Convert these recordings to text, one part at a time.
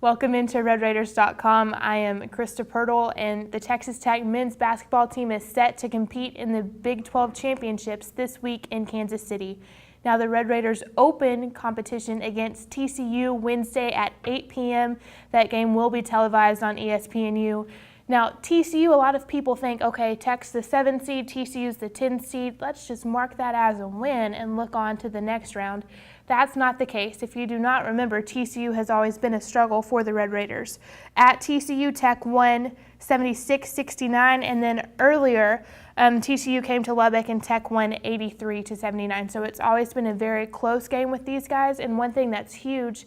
Welcome into RedRaiders.com. I am Krista Pirtle, and the Texas Tech men's basketball team is set to compete in the Big 12 championships this week in Kansas City. Now, the Red Raiders open competition against TCU Wednesday at 8 p.m. That game will be televised on ESPNU. Now, TCU, a lot of people think, okay, Tech's the 7 seed, TCU's the 10 seed. Let's just mark that as a win and look on to the next round. That's not the case. If you do not remember, TCU has always been a struggle for the Red Raiders. At TCU, Tech won 76-69, and then earlier, TCU came to Lubbock and Tech won 83-79. So it's always been a very close game with these guys, and one thing that's huge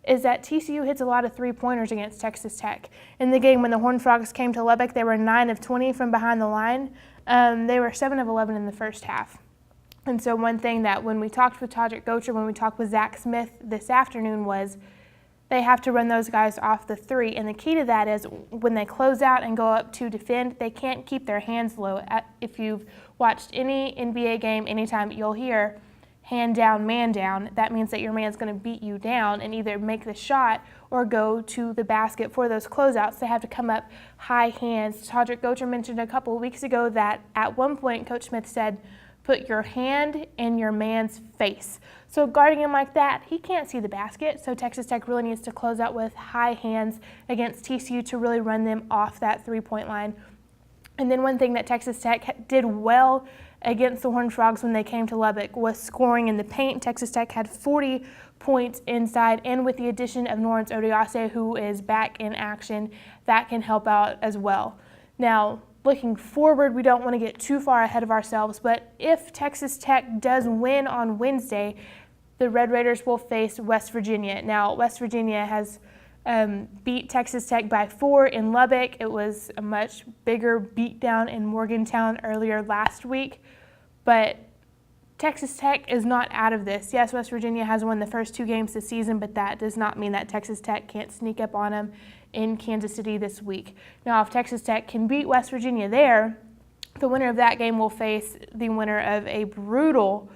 is that TCU hits a lot of three-pointers against Texas Tech. In the game when the Horned Frogs came to Lubbock, they were 9 of 20 from behind the line. They were 7 of 11 in the first half. And so one thing that when we talked with Todrick Gocher, when we talked with Zach Smith this afternoon, was they have to run those guys off the three. And the key to that is when they close out and go up to defend, they can't keep their hands low. If you've watched any NBA game anytime, you'll hear hand down, man down. That means that your man's going to beat you down and either make the shot or go to the basket for those closeouts. They have to come up high hands. Todrick Gocher mentioned a couple of weeks ago that at one point Coach Smith said, put your hand in your man's face. So guarding him like that, he can't see the basket. So Texas Tech really needs to close out with high hands against TCU to really run them off that three-point line. And then one thing that Texas Tech did well against the Horned Frogs when they came to Lubbock was scoring in the paint. Texas Tech had 40 points inside, and with the addition of Norris Odiase, who is back in action, that can help out as well. Now, looking forward, we don't want to get too far ahead of ourselves, but if Texas Tech does win on Wednesday, the Red Raiders will face West Virginia. Now, West Virginia has beat Texas Tech by 4 in Lubbock. It was a much bigger beatdown in Morgantown earlier last week, but Texas Tech is not out of this. Yes, West Virginia has won the first 2 games this season, but that does not mean that Texas Tech can't sneak up on them in Kansas City this week. Now, if Texas Tech can beat West Virginia there, the winner of that game will face the winner of a brutal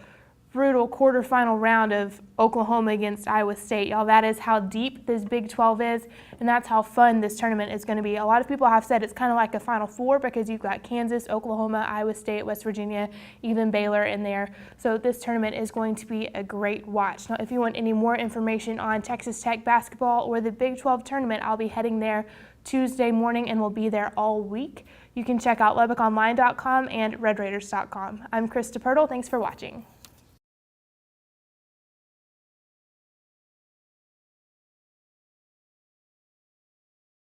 quarterfinal round of Oklahoma against Iowa State. Y'all, that is how deep this Big 12 is, and that's how fun this tournament is going to be. A lot of people have said it's kind of like a Final Four because you've got Kansas, Oklahoma, Iowa State, West Virginia, even Baylor in there. So this tournament is going to be a great watch. Now, if you want any more information on Texas Tech basketball or the Big 12 tournament, I'll be heading there Tuesday morning and we'll be there all week. You can check out LubbockOnline.com and RedRaiders.com. I'm Krista Pirtle. Thanks for watching.